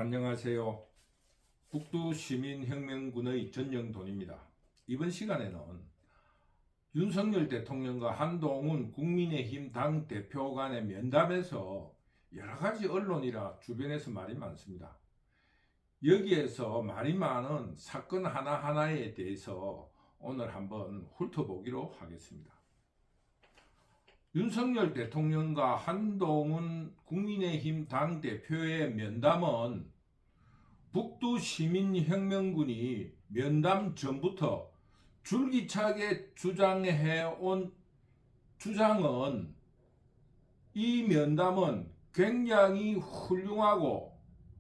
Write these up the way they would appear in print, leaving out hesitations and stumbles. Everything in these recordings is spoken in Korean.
안녕하세요. 북두시민혁명군의 전영돈입니다. 이번 시간에는 윤석열 대통령과 한동훈 국민의힘 당대표 간의 면담에서 여러가지 언론이라 주변에서 말이 많습니다. 여기에서 말이 많은 사건 하나하나에 대해서 오늘 한번 훑어보기로 하겠습니다. 윤석열 대통령과 한동훈 국민의힘 당대표의 면담은 북두시민혁명군이 면담 전부터 줄기차게 주장해온 주장은 이 면담은 굉장히 훌륭하고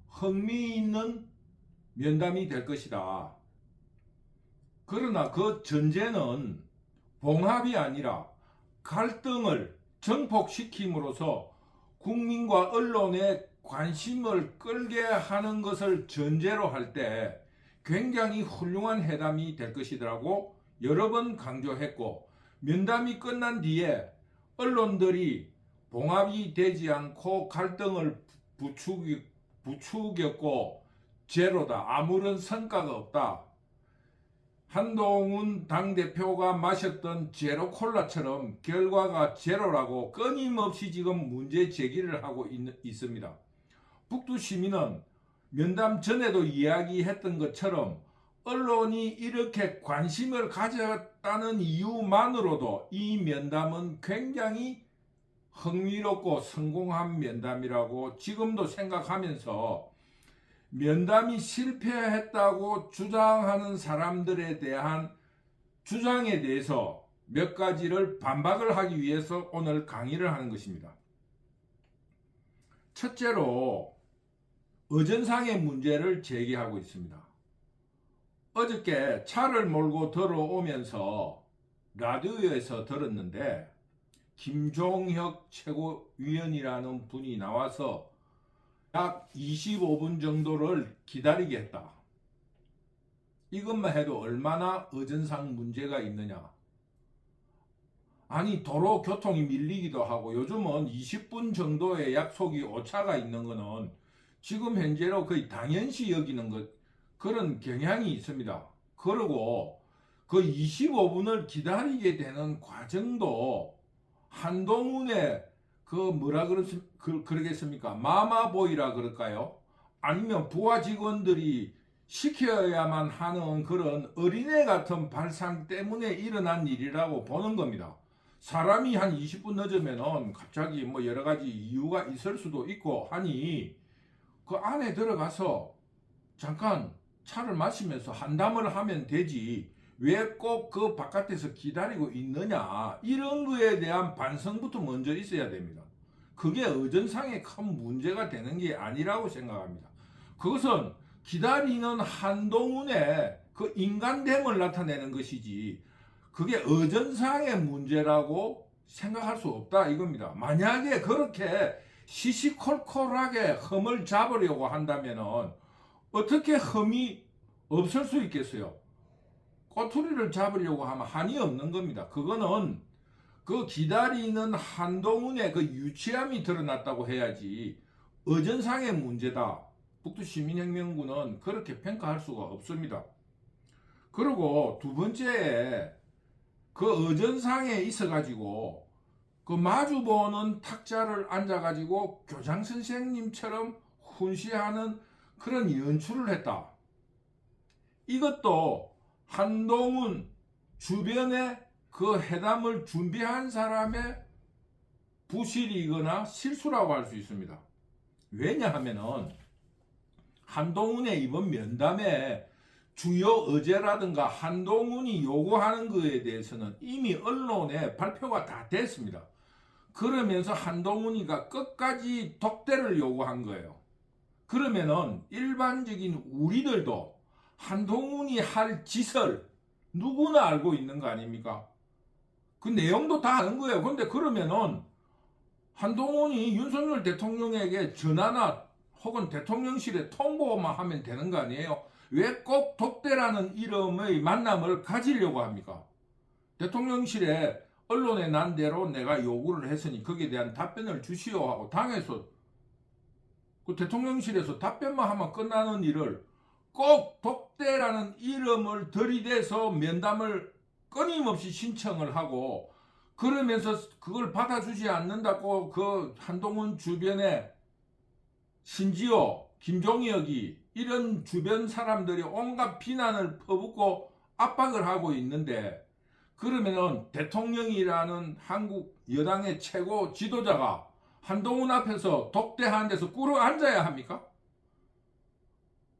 흥미있는 면담이 될 것이다. 그러나 그 전제는 봉합이 아니라 갈등을 증폭시킴으로써 국민과 언론의 관심을 끌게 하는 것을 전제로 할 때 굉장히 훌륭한 회담이 될 것이라고 여러 번 강조했고, 면담이 끝난 뒤에 언론들이 봉합이 되지 않고 갈등을 부추겼고 제로다, 아무런 성과가 없다, 한동훈 당대표가 마셨던 제로 콜라처럼 결과가 제로라고 끊임없이 지금 문제 제기를 하고 있습니다. 북두 시민은 면담 전에도 이야기했던 것처럼 언론이 이렇게 관심을 가졌다는 이유만으로도 이 면담은 굉장히 흥미롭고 성공한 면담이라고 지금도 생각하면서 면담이 실패했다고 주장하는 사람들에 대한 주장에 대해서 몇 가지를 반박을 하기 위해서 오늘 강의를 하는 것입니다. 첫째로 의전상의 문제를 제기하고 있습니다. 어저께 차를 몰고 들어오면서 라디오에서 들었는데 김종혁 최고위원이라는 분이 나와서 약 25분 정도를 기다리게 했다. 이것만 해도 얼마나 의전상 문제가 있느냐. 아니, 도로 교통이 밀리기도 하고 요즘은 20분 정도의 약속이 오차가 있는 거는 지금 현재로 거의 당연시 여기는 것, 그런 경향이 있습니다. 그리고 그 25분을 기다리게 되는 과정도 한동훈의 그러겠습니까? 마마보이라 그럴까요? 아니면 부하 직원들이 시켜야만 하는 그런 어린애 같은 발상 때문에 일어난 일이라고 보는 겁니다. 사람이 한 20분 늦으면은 갑자기 뭐 여러 가지 이유가 있을 수도 있고 하니 그 안에 들어가서 잠깐 차를 마시면서 한담을 하면 되지 왜 꼭 그 바깥에서 기다리고 있느냐, 이런 거에 대한 반성부터 먼저 있어야 됩니다. 그게 의전상의 큰 문제가 되는 게 아니라고 생각합니다. 그것은 기다리는 한동훈의 그 인간됨을 나타내는 것이지 그게 의전상의 문제라고 생각할 수 없다 이겁니다. 만약에 그렇게 시시콜콜하게 흠을 잡으려고 한다면은 어떻게 흠이 없을 수 있겠어요? 꼬투리를 잡으려고 하면 한이 없는 겁니다. 그거는 그 기다리는 한동훈의 그 유치함이 드러났다고 해야지 의전상의 문제다, 북두시민혁명군은 그렇게 평가할 수가 없습니다. 그리고 두 번째에 그 의전상에 있어가지고 그 마주보는 탁자를 앉아가지고 교장 선생님처럼 훈시하는 그런 연출을 했다. 이것도 한동훈 주변에 그 회담을 준비한 사람의 부실이거나 실수라고 할 수 있습니다. 왜냐하면은 한동훈의 이번 면담의 주요 의제라든가 한동훈이 요구하는 것에 대해서는 이미 언론에 발표가 다 됐습니다. 그러면서 한동훈이가 끝까지 독대를 요구한 거예요. 그러면은 일반적인 우리들도 한동훈이 할 짓을 누구나 알고 있는 거 아닙니까? 그 내용도 다 아는 거예요. 근데 그러면은 한동훈이 윤석열 대통령에게 전화나 혹은 대통령실에 통보만 하면 되는 거 아니에요? 왜 꼭 독대라는 이름의 만남을 가지려고 합니까? 대통령실에 언론에 난 대로 내가 요구를 했으니 거기에 대한 답변을 주시오 하고 당에서 그 대통령실에서 답변만 하면 끝나는 일을 꼭 독대라는 이름을 들이대서 면담을 끊임없이 신청을 하고, 그러면서 그걸 받아주지 않는다고 그 한동훈 주변에 심지어 김종혁이 이런 주변 사람들이 온갖 비난을 퍼붓고 압박을 하고 있는데, 그러면은 대통령이라는 한국 여당의 최고 지도자가 한동훈 앞에서 독대하는 데서 꿇어 앉아야 합니까?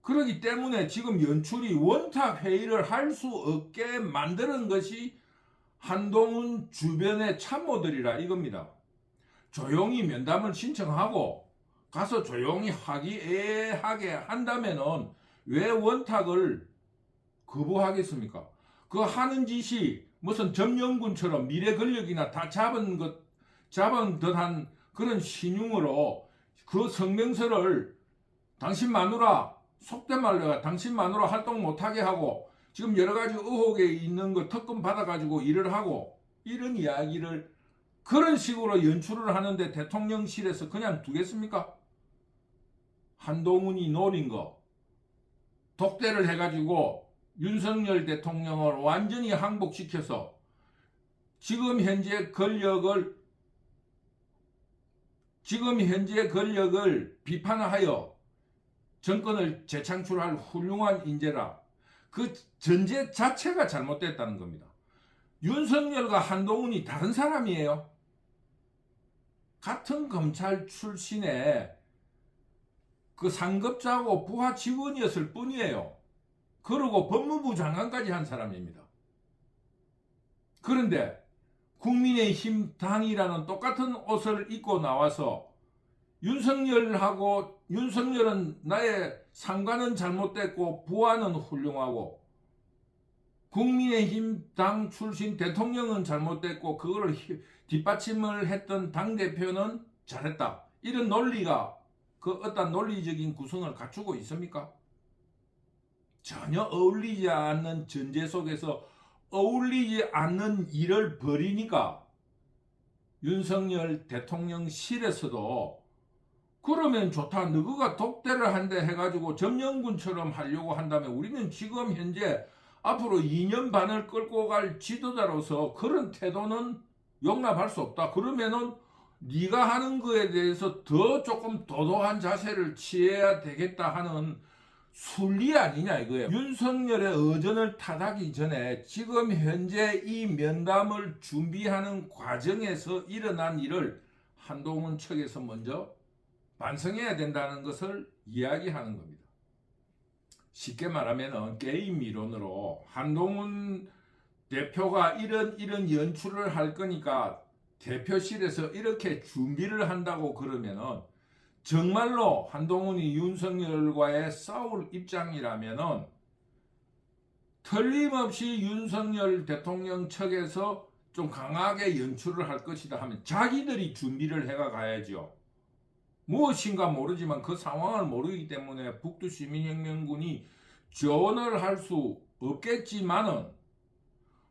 그렇기 때문에 지금 연출이 원탁 회의를 할 수 없게 만드는 것이 한동훈 주변의 참모들이라 이겁니다. 조용히 면담을 신청하고 가서 조용히 화기애애하게 한다면은 왜 원탁을 거부하겠습니까? 그 하는 짓이 무슨 점령군처럼 미래 권력이나 다 잡은 듯한 그런 신용으로 그 성명서를 당신 마누라, 속된 말로 당신 마누라 활동 못하게 하고 지금 여러 가지 의혹에 있는 거 특검 받아가지고 일을 하고, 이런 이야기를 그런 식으로 연출을 하는데 대통령실에서 그냥 두겠습니까? 한동훈이 노린 거 독대를 해가지고 윤석열 대통령을 완전히 항복시켜서 지금 현재 권력을 비판하여 정권을 재창출할 훌륭한 인재라, 그 전제 자체가 잘못됐다는 겁니다. 윤석열과 한동훈이 다른 사람이에요. 같은 검찰 출신의 그 상급자고 부하 직원이었을 뿐이에요. 그리고 법무부 장관까지 한 사람입니다. 그런데 국민의힘 당이라는 똑같은 옷을 입고 나와서 윤석열은 나의 상관은 잘못됐고 부하는 훌륭하고 국민의힘 당 출신 대통령은 잘못됐고 그거를 뒷받침을 했던 당대표는 잘했다. 이런 논리가 그 어떤 논리적인 구성을 갖추고 있습니까? 전혀 어울리지 않는 전제 속에서 어울리지 않는 일을 벌이니까 윤석열 대통령실에서도 그러면 좋다, 너가 독대를 한대 해가지고 점령군처럼 하려고 한다면 우리는 지금 현재 앞으로 2년 반을 끌고 갈 지도자로서 그런 태도는 용납할 수 없다. 그러면은 네가 하는 거에 대해서 더 조금 도도한 자세를 취해야 되겠다 하는 순리 아니냐 이거예요. 윤석열의 의전을 타다기 전에 지금 현재 이 면담을 준비하는 과정에서 일어난 일을 한동훈 측에서 먼저 반성해야 된다는 것을 이야기하는 겁니다. 쉽게 말하면 게임 이론으로 한동훈 대표가 이런 연출을 할 거니까 대표실에서 이렇게 준비를 한다고 그러면은 정말로 한동훈이 윤석열과의 싸울 입장이라면은 틀림없이 윤석열 대통령 측에서 좀 강하게 연출을 할 것이다 하면 자기들이 준비를 해가 가야죠. 무엇인가 모르지만 그 상황을 모르기 때문에 북두 시민혁명군이 지원을 할 수 없겠지만은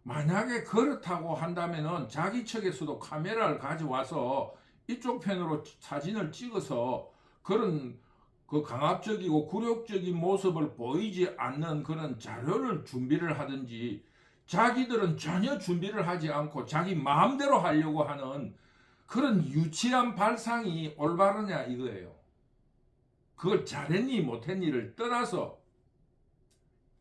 만약에 그렇다고 한다면은 자기 측에서도 카메라를 가져와서 이쪽 편으로 사진을 찍어서 그런 그 강압적이고 굴욕적인 모습을 보이지 않는 그런 자료를 준비를 하든지, 자기들은 전혀 준비를 하지 않고 자기 마음대로 하려고 하는 그런 유치한 발상이 올바르냐 이거예요. 그걸 잘했니 못했니를 떠나서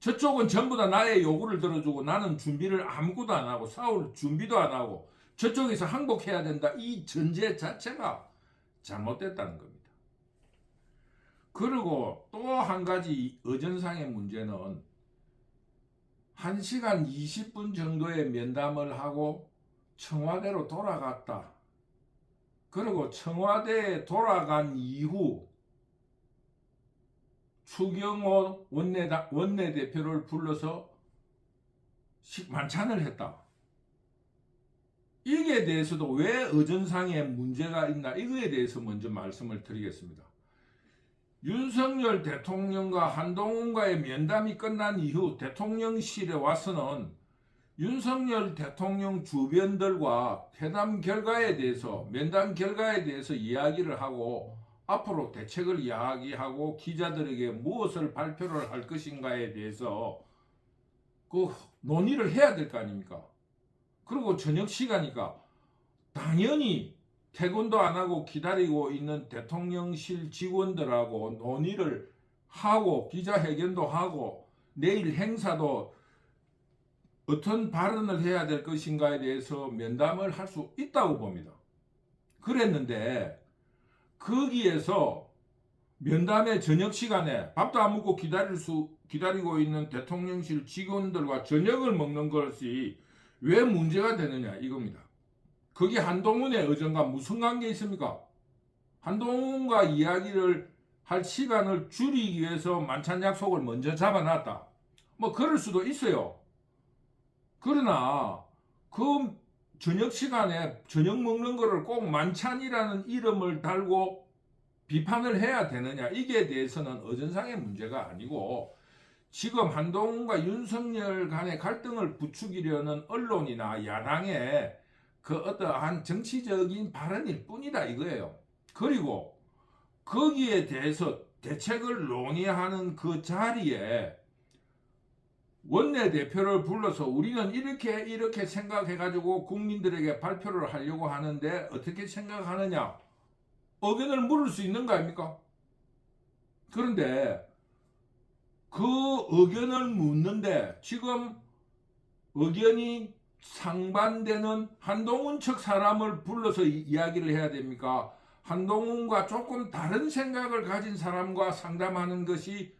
저쪽은 전부 다 나의 요구를 들어주고 나는 준비를 아무것도 안 하고 싸울 준비도 안 하고 저쪽에서 항복해야 된다, 이 전제 자체가 잘못됐다는 겁니다. 그리고 또 한 가지 의전상의 문제는 1시간 20분 정도의 면담을 하고 청와대로 돌아갔다. 그리고 청와대에 돌아간 이후 추경호 원내대표를 불러서 만찬을 했다. 이게 대해서도 왜 의전상의 문제가 있나, 이거에 대해서 먼저 말씀을 드리겠습니다. 윤석열 대통령과 한동훈과의 면담이 끝난 이후 대통령실에 와서는 윤석열 대통령 주변들과 면담 결과에 대해서 이야기를 하고 앞으로 대책을 이야기하고 기자들에게 무엇을 발표를 할 것인가에 대해서 그 논의를 해야 될 거 아닙니까? 그리고 저녁 시간이니까 당연히 퇴근도 안 하고 기다리고 있는 대통령실 직원들하고 논의를 하고 기자회견도 하고 내일 행사도 어떤 발언을 해야 될 것인가에 대해서 면담을 할 수 있다고 봅니다. 그랬는데 거기에서 면담의 저녁 시간에 밥도 안 먹고 기다리고 있는 대통령실 직원들과 저녁을 먹는 것이 왜 문제가 되느냐 이겁니다. 거기 한동훈의 의전과 무슨 관계 있습니까? 한동훈과 이야기를 할 시간을 줄이기 위해서 만찬 약속을 먼저 잡아놨다. 뭐 그럴 수도 있어요. 그러나 그 저녁 시간에 저녁 먹는 거를 꼭 만찬이라는 이름을 달고 비판을 해야 되느냐, 이게 대해서는 의전상의 문제가 아니고 지금 한동훈과 윤석열 간의 갈등을 부추기려는 언론이나 야당의 그 어떠한 정치적인 발언일 뿐이다 이거예요. 그리고 거기에 대해서 대책을 논의하는 그 자리에 원내대표를 불러서 우리는 이렇게 생각해가지고 국민들에게 발표를 하려고 하는데 어떻게 생각하느냐 의견을 물을 수 있는 거 아닙니까? 그런데 그 의견을 묻는데 지금 의견이 상반되는 한동훈 측 사람을 불러서 이야기를 해야 됩니까? 한동훈과 조금 다른 생각을 가진 사람과 상담하는 것이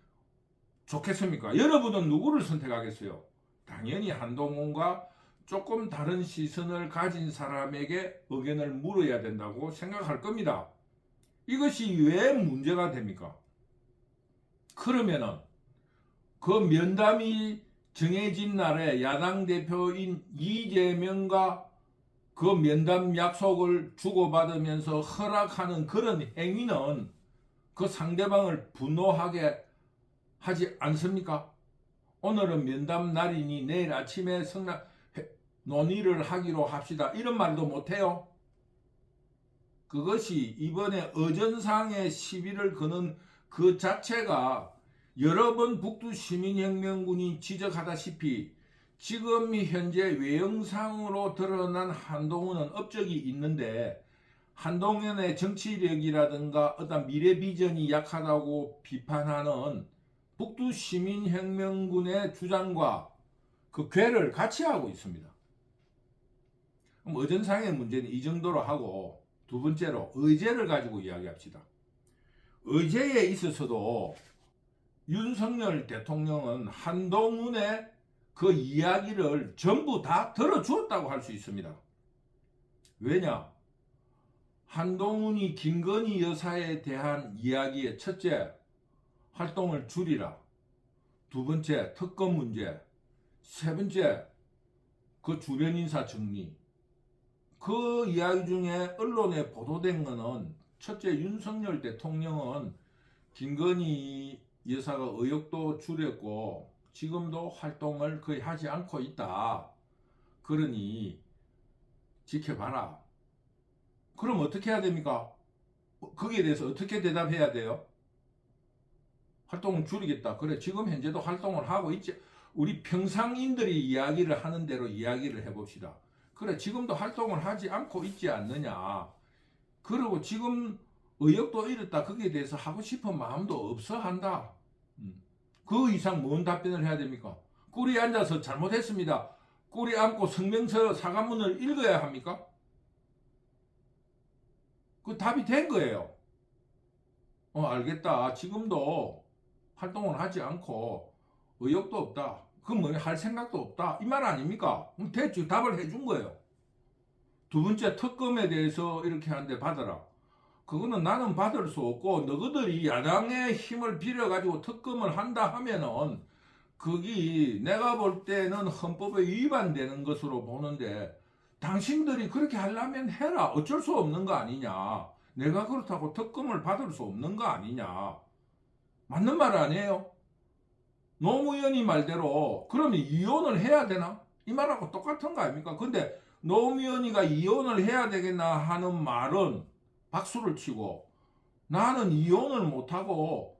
좋겠습니까? 여러분은 누구를 선택하겠어요? 당연히 한동훈과 조금 다른 시선을 가진 사람에게 의견을 물어야 된다고 생각할 겁니다. 이것이 왜 문제가 됩니까? 그러면은 그 면담이 정해진 날에 야당 대표인 이재명과 그 면담 약속을 주고받으면서 허락하는 그런 행위는 그 상대방을 분노하게 하지 않습니까? 오늘은 면담 날이니 내일 아침에 논의를 하기로 합시다. 이런 말도 못해요. 그것이 이번에 의전상의 시비를 거는 그 자체가 여러 번 북두시민혁명군이 지적하다시피 지금 현재 외형상으로 드러난 한동훈은 업적이 있는데 한동훈의 정치력이라든가 어떤 미래 비전이 약하다고 비판하는 북두시민혁명군의 주장과 그 궤를 같이 하고 있습니다. 그럼 의전상의 문제는 이 정도로 하고 두 번째로 의제를 가지고 이야기합시다. 의제에 있어서도 윤석열 대통령은 한동훈의 그 이야기를 전부 다 들어주었다고 할 수 있습니다. 왜냐? 한동훈이 김건희 여사에 대한 이야기의 첫째, 활동을 줄이라. 두 번째, 특검 문제. 세 번째, 그 주변 인사 정리. 그 이야기 중에 언론에 보도된 거는 첫째, 윤석열 대통령은 김건희 여사가 의혹도 줄였고 지금도 활동을 거의 하지 않고 있다. 그러니 지켜봐라. 그럼 어떻게 해야 됩니까? 거기에 대해서 어떻게 대답해야 돼요? 활동을 줄이겠다. 그래, 지금 현재도 활동을 하고 있지. 우리 평상인들이 이야기를 하는 대로 이야기를 해봅시다. 그래, 지금도 활동을 하지 않고 있지 않느냐. 그리고 지금 의혹도 잃었다. 거기에 대해서 하고 싶은 마음도 없어 한다. 그 이상 뭔 답변을 해야 됩니까? 꿀이 앉아서 잘못했습니다. 꿀이 앉고 성명서 사과문을 읽어야 합니까? 그 답이 된 거예요. 알겠다. 지금도 활동을 하지 않고 의욕도 없다. 그럼 뭐 할 생각도 없다. 이 말 아닙니까? 그럼 대충 답을 해준 거예요. 두 번째, 특검에 대해서 이렇게 하는데 받아라. 그거는 나는 받을 수 없고 너희들이 야당의 힘을 빌어가지고 특검을 한다 하면은 그게 내가 볼 때는 헌법에 위반되는 것으로 보는데 당신들이 그렇게 하려면 해라. 어쩔 수 없는 거 아니냐. 내가 그렇다고 특검을 받을 수 없는 거 아니냐. 맞는 말 아니에요? 노무현이 말대로 그러면 이혼을 해야 되나? 이 말하고 똑같은 거 아닙니까? 근데 노무현이가 이혼을 해야 되겠나 하는 말은 박수를 치고 나는 이혼을 못하고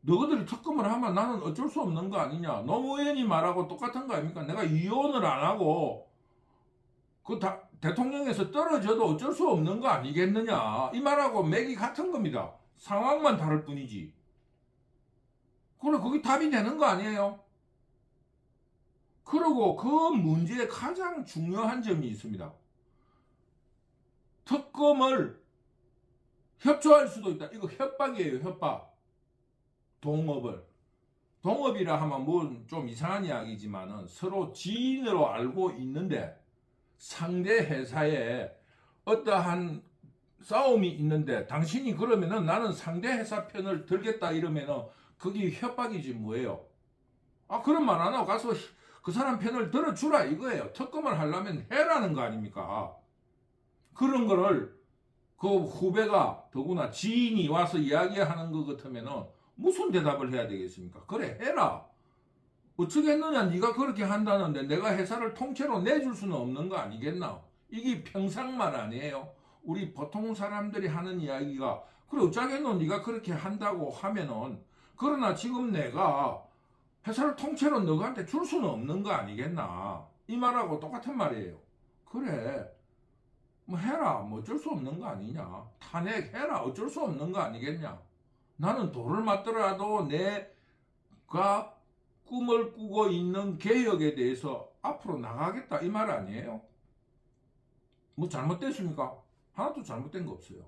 너희들이 특검을 하면 나는 어쩔 수 없는 거 아니냐. 노무현이 말하고 똑같은 거 아닙니까? 내가 이혼을 안 하고 대통령에서 떨어져도 어쩔 수 없는 거 아니겠느냐. 이 말하고 맥이 같은 겁니다. 상황만 다를 뿐이지. 그래, 그게 답이 되는 거 아니에요? 그리고 그 문제의 가장 중요한 점이 있습니다. 특검을 협조할 수도 있다. 이거 협박이에요, 협박. 동업이라 하면 뭐 좀 이상한 이야기지만은 서로 지인으로 알고 있는데 상대 회사에 어떠한 싸움이 있는데 당신이 그러면은 나는 상대 회사 편을 들겠다 이러면은 그게 협박이지 뭐예요. 아, 그런 말 안 하고 가서 그 사람 편을 들어주라 이거예요. 특검을 하려면 해라는 거 아닙니까? 그런 거를 그 후배가 더구나 지인이 와서 이야기하는 것 같으면은 무슨 대답을 해야 되겠습니까? 그래, 해라. 어쩌겠느냐. 네가 그렇게 한다는데 내가 회사를 통째로 내줄 수는 없는 거 아니겠나. 이게 평상말 아니에요. 우리 보통 사람들이 하는 이야기가 그래 어쩌겠노. 네가 그렇게 한다고 하면은 그러나 지금 내가 회사를 통째로 너한테 줄 수는 없는 거 아니겠나. 이 말하고 똑같은 말이에요. 그래, 뭐 해라. 뭐 어쩔 수 없는 거 아니냐. 탄핵해라. 어쩔 수 없는 거 아니겠냐. 나는 돌을 맞더라도 내가 꿈을 꾸고 있는 개혁에 대해서 앞으로 나가겠다 이 말 아니에요? 뭐 잘못됐습니까? 하나도 잘못된 거 없어요.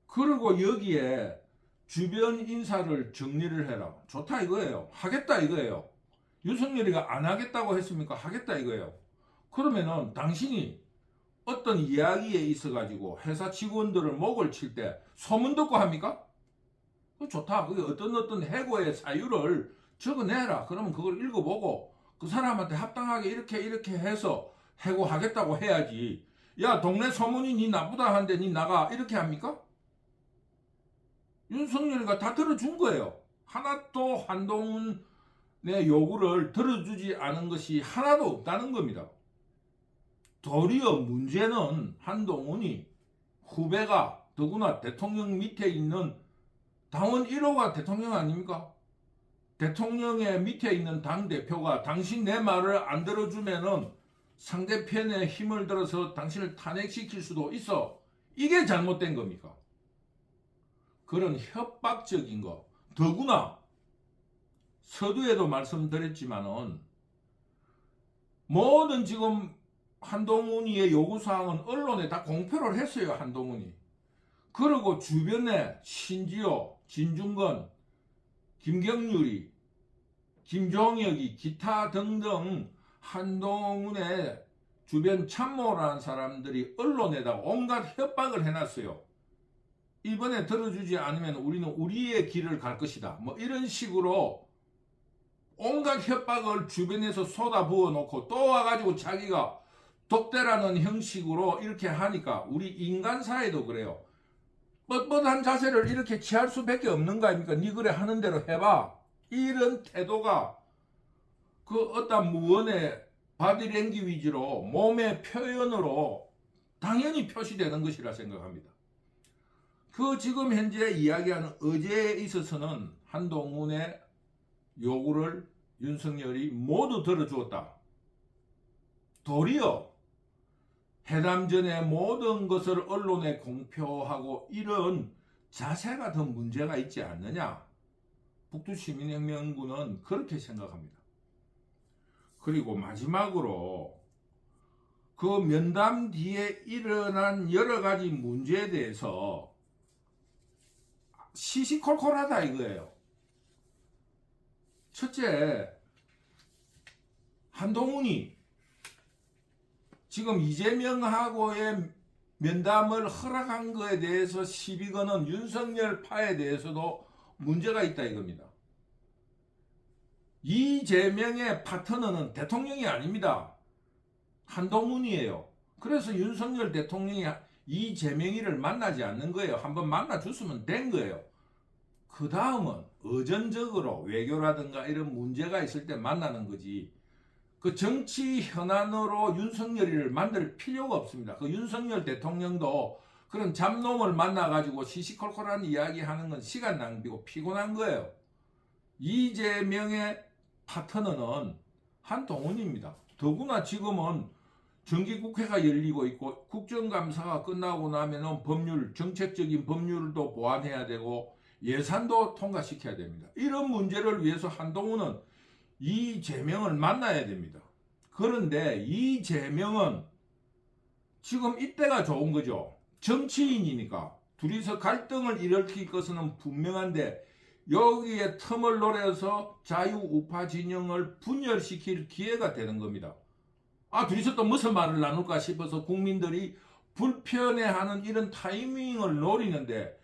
그리고 여기에 주변 인사를 정리를 해라. 좋다 이거예요. 하겠다 이거예요. 윤석열이가 안 하겠다고 했습니까? 하겠다 이거예요. 그러면은 당신이 어떤 이야기에 있어 가지고 회사 직원들을 목을 칠 때 소문 듣고 합니까? 좋다. 그게 어떤 해고의 사유를 적어내라. 그러면 그걸 읽어보고 그 사람한테 합당하게 이렇게 해서 해고하겠다고 해야지. 야, 동네 소문이 니 나쁘다 한데 니 나가 이렇게 합니까? 윤석열이가 다 들어준 거예요. 하나도 한동훈의 요구를 들어주지 않은 것이 하나도 없다는 겁니다. 도리어 문제는 한동훈이 후배가 더구나 대통령 밑에 있는 당원 1호가 대통령 아닙니까? 대통령의 밑에 있는 당대표가 당신 내 말을 안 들어주면은 상대편의 힘을 들어서 당신을 탄핵시킬 수도 있어. 이게 잘못된 겁니까? 그런 협박적인 거. 더구나 서두에도 말씀드렸지만은 모든 지금 한동훈이의 요구사항은 언론에 다 공표를 했어요. 한동훈이. 그리고 주변에 신지호, 진중권, 김경률이, 김종혁이, 기타 등등 한동훈의 주변 참모라는 사람들이 언론에다가 온갖 협박을 해놨어요. 이번에 들어주지 않으면 우리는 우리의 길을 갈 것이다. 뭐 이런 식으로 온갖 협박을 주변에서 쏟아부어 놓고 또 와가지고 자기가 독대라는 형식으로 이렇게 하니까 우리 인간사회도 그래요. 뻣뻣한 자세를 이렇게 취할 수밖에 없는 거 아닙니까? 니 그래 하는 대로 해봐. 이런 태도가 그 어떤 무언의 바디랭귀위지로 몸의 표현으로 당연히 표시되는 것이라 생각합니다. 그 지금 현재 이야기하는 어제에 있어서는 한동훈의 요구를 윤석열이 모두 들어주었다. 도리어 회담 전에 모든 것을 언론에 공표하고 이런 자세가 더 문제가 있지 않느냐. 북두시민혁명군은 그렇게 생각합니다. 그리고 마지막으로 그 면담 뒤에 일어난 여러 가지 문제에 대해서 시시콜콜하다 이거예요. 첫째, 한동훈이 지금 이재명하고의 면담을 허락한 거에 대해서 시비 거는 윤석열 파에 대해서도 문제가 있다 이겁니다. 이재명의 파트너는 대통령이 아닙니다. 한동훈이에요. 그래서 윤석열 대통령이 이재명이를 만나지 않는 거예요. 한번 만나줬으면 된 거예요. 그 다음은 의전적으로 외교라든가 이런 문제가 있을 때 만나는 거지. 그 정치 현안으로 윤석열이를 만들 필요가 없습니다. 그 윤석열 대통령도 그런 잡놈을 만나가지고 시시콜콜한 이야기하는 건 시간 낭비고 피곤한 거예요. 이재명의 파트너는 한동훈입니다. 더구나 지금은 정기국회가 열리고 있고 국정감사가 끝나고 나면은 법률, 정책적인 법률도 보완해야 되고 예산도 통과시켜야 됩니다. 이런 문제를 위해서 한동훈은 이재명을 만나야 됩니다. 그런데 이재명은 지금 이때가 좋은 거죠. 정치인이니까 둘이서 갈등을 일으킬 것은 분명한데 여기에 틈을 노려서 자유우파 진영을 분열시킬 기회가 되는 겁니다. 둘이서 또 무슨 말을 나눌까 싶어서 국민들이 불편해하는 이런 타이밍을 노리는데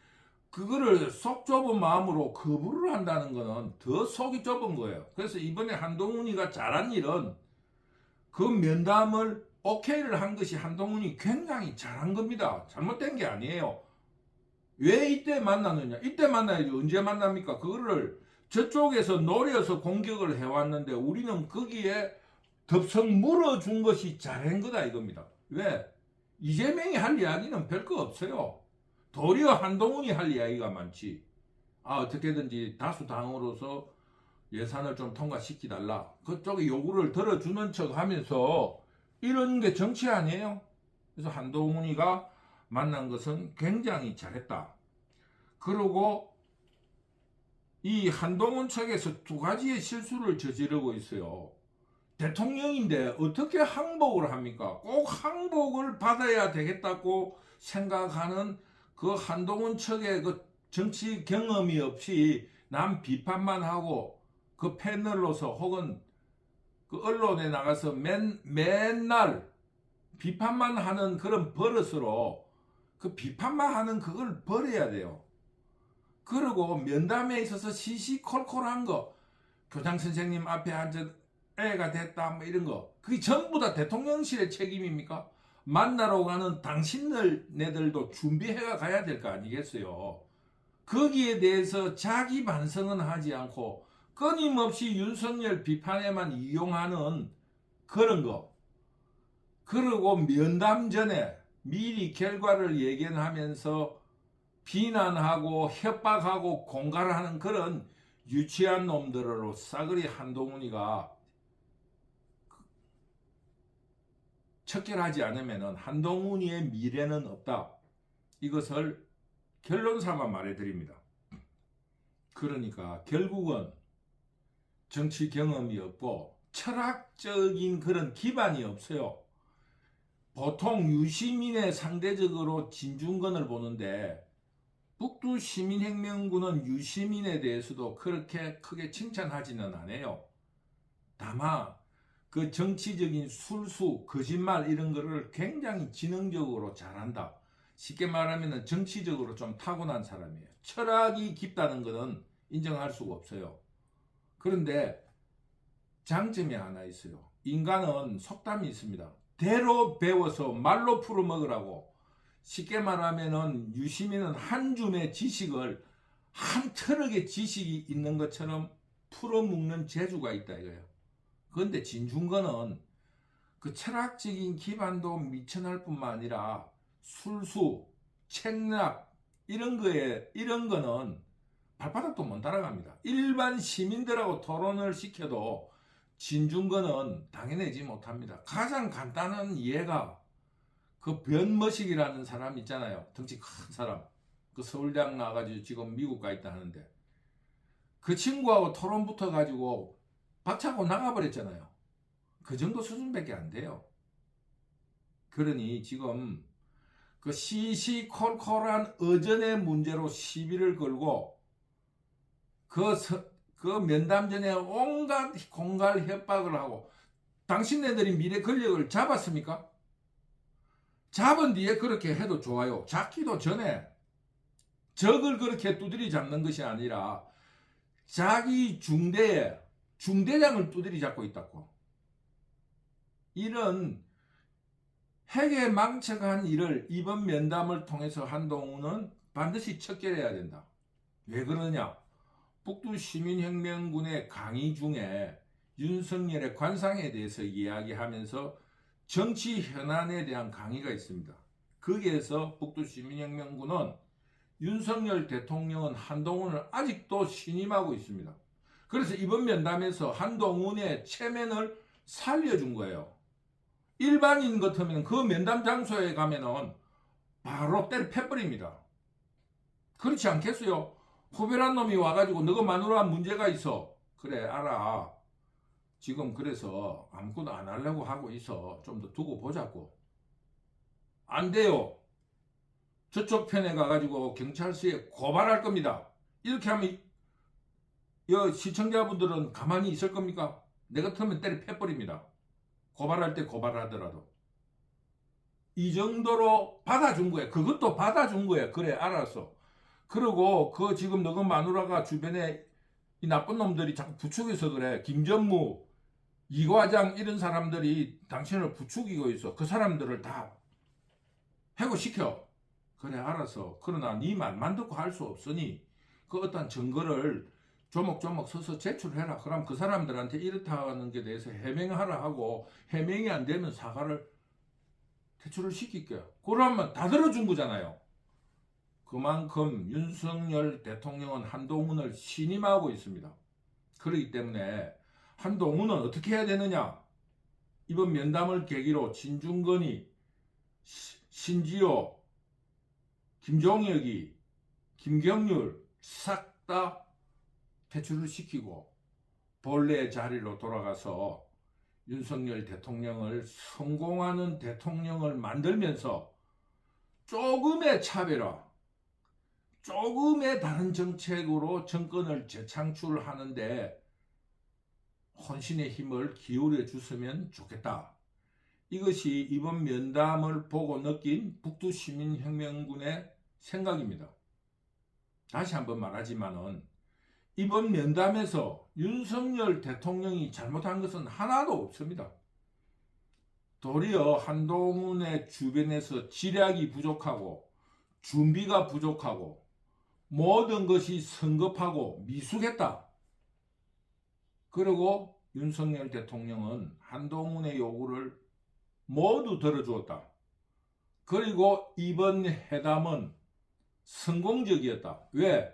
그거를 속 좁은 마음으로 거부를 한다는 거는 더 속이 좁은 거예요. 그래서 이번에 한동훈이가 잘한 일은 그 면담을 오케이를 한 것이 한동훈이 굉장히 잘한 겁니다. 잘못된 게 아니에요. 왜 이때 만나느냐? 이때 만나야지 언제 만납니까? 그거를 저쪽에서 노려서 공격을 해왔는데 우리는 거기에 덥석 물어준 것이 잘한 거다 이겁니다. 왜? 이재명이 할 이야기는 별거 없어요. 도리어 한동훈이 할 이야기가 많지. 어떻게든지 다수당으로서 예산을 좀 통과시키달라. 그쪽에 요구를 들어주는 척 하면서 이런 게 정치 아니에요? 그래서 한동훈이가 만난 것은 굉장히 잘했다. 그리고 이 한동훈 측에서 두 가지의 실수를 저지르고 있어요. 대통령인데 어떻게 항복을 합니까? 꼭 항복을 받아야 되겠다고 생각하는 그 한동훈 측의 그 정치 경험이 없이 남 비판만 하고 그 패널로서 혹은 그 언론에 나가서 맨날 비판만 하는 그런 버릇으로 그 비판만 하는 그걸 버려야 돼요. 그리고 면담에 있어서 시시콜콜한 거, 교장 선생님 앞에 앉아 애가 됐다 뭐 이런 거, 그게 전부 다 대통령실의 책임입니까? 만나러 가는 당신네들도 준비해가 가야 될 거 아니겠어요? 거기에 대해서 자기 반성은 하지 않고 끊임없이 윤석열 비판에만 이용하는 그런 거. 그리고 면담 전에 미리 결과를 예견하면서 비난하고 협박하고 공갈하는 그런 유치한 놈들로 싸그리 한동훈이가 척결하지 않으면 한동훈이의 미래는 없다. 이것을 결론 삼아 말해드립니다. 그러니까 결국은 정치 경험이 없고 철학적인 그런 기반이 없어요. 보통 유시민의 상대적으로 진중권을 보는데 북두 시민혁명군은 유시민에 대해서도 그렇게 크게 칭찬하지는 않아요. 다만 그 정치적인 술수, 거짓말 이런 거를 굉장히 지능적으로 잘한다. 쉽게 말하면 정치적으로 좀 타고난 사람이에요. 철학이 깊다는 것은 인정할 수가 없어요. 그런데 장점이 하나 있어요. 인간은 속담이 있습니다. 대로 배워서 말로 풀어먹으라고. 쉽게 말하면 유시민은 한 줌의 지식을 한 트럭의 지식이 있는 것처럼 풀어먹는 재주가 있다 이거예요. 그런데 진중권은 그 철학적인 기반도 미천할 뿐만 아니라 술수, 책략 이런 거는 발바닥도 못 따라갑니다. 일반 시민들하고 토론을 시켜도 진중권은 당해내지 못합니다. 가장 간단한 예가 그 변머식이라는 사람 있잖아요. 덩치 큰 사람. 그 서울대학 나가지고 지금 미국 가 있다 하는데 그 친구하고 토론 붙어가지고 박차고 나가버렸잖아요. 그 정도 수준밖에 안 돼요. 그러니 지금 그 시시콜콜한 어전의 문제로 시비를 걸고 그 면담 전에 온갖 공갈 협박을 하고 당신네들이 미래 권력을 잡았습니까? 잡은 뒤에 그렇게 해도 좋아요. 잡기도 전에 적을 그렇게 두드리 잡는 것이 아니라 자기 중대장을 두드리 잡고 있다고. 이런 해괴망측한 일을 이번 면담을 통해서 한동훈은 반드시 척결해야 된다. 왜 그러냐? 북두 시민혁명군의 강의 중에 윤석열의 관상에 대해서 이야기하면서 정치 현안에 대한 강의가 있습니다. 거기에서 북두시민혁명군은 윤석열 대통령은 한동훈을 아직도 신임하고 있습니다. 그래서 이번 면담에서 한동훈의 체면을 살려준 거예요. 일반인 같으면 그 면담 장소에 가면은 바로 때려 패버립니다. 그렇지 않겠어요? 호별한 놈이 와가지고 너가 마누라 문제가 있어. 그래 알아. 지금 그래서 아무것도 안 하려고 하고 있어. 좀 더 두고 보자고. 안 돼요. 저쪽 편에 가가지고 경찰서에 고발할 겁니다. 이렇게 하면 시청자분들은 가만히 있을 겁니까? 내 같으면 때려 패버립니다. 고발할 때 고발하더라도. 이 정도로 받아준 거야. 그것도 받아준 거야. 그래 알았어. 그리고 그 지금 너그 마누라가 주변에 이 나쁜 놈들이 자꾸 부추겨서 그래. 김전무, 이과장 이런 사람들이 당신을 부추기고 있어. 그 사람들을 다 해고시켜. 그래 알았어. 그러나 네 말만 듣고 할 수 없으니 그 어떤 증거를 조목조목 서서 제출해라. 그럼 그 사람들한테 이렇다는 게 대해서 해명하라 하고 해명이 안 되면 사과를 제출을 시킬게요. 그러면 다 들어준 거잖아요. 그만큼 윤석열 대통령은 한동훈을 신임하고 있습니다. 그렇기 때문에 한동훈은 어떻게 해야 되느냐? 이번 면담을 계기로 진중권이, 신지호, 김종혁이, 김경률 싹 다 퇴출을 시키고 본래 자리로 돌아가서 윤석열 대통령을 성공하는 대통령을 만들면서 조금의 차별화, 조금의 다른 정책으로 정권을 재창출하는데 혼신의 힘을 기울여 주시면 좋겠다. 이것이 이번 면담을 보고 느낀 북두시민혁명군의 생각입니다. 다시 한번 말하지만은 이번 면담에서 윤석열 대통령이 잘못한 것은 하나도 없습니다. 도리어 한동훈의 주변에서 지략이 부족하고 준비가 부족하고 모든 것이 성급하고 미숙했다. 그리고 윤석열 대통령은 한동훈의 요구를 모두 들어주었다. 그리고 이번 회담은 성공적이었다. 왜?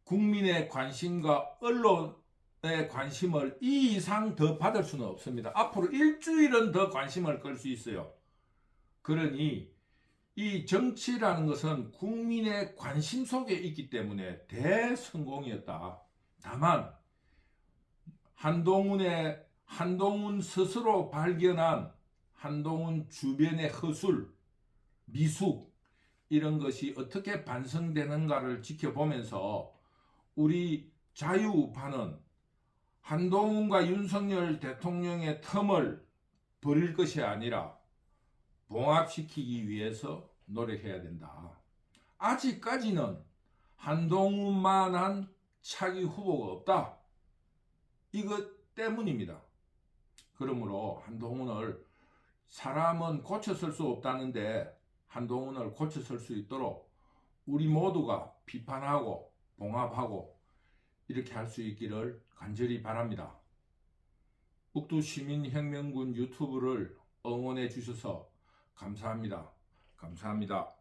국민의 관심과 언론의 관심을 이 이상 더 받을 수는 없습니다. 앞으로 일주일은 더 관심을 끌 수 있어요. 그러니 이 정치라는 것은 국민의 관심 속에 있기 때문에 대성공이었다. 다만 한동훈 스스로 발견한 한동훈 주변의 허술, 미숙 이런 것이 어떻게 반성되는가를 지켜보면서 우리 자유우파는 한동훈과 윤석열 대통령의 틈을 버릴 것이 아니라 봉합시키기 위해서 노력해야 된다. 아직까지는 한동훈만한 차기 후보가 없다. 이것 때문입니다. 그러므로 한동훈을 사람은 고쳐설 수 없다는데 한동훈을 고쳐설 수 있도록 우리 모두가 비판하고 봉합하고 이렇게 할 수 있기를 간절히 바랍니다. 북두시민혁명군 유튜브를 응원해 주셔서 감사합니다. 감사합니다.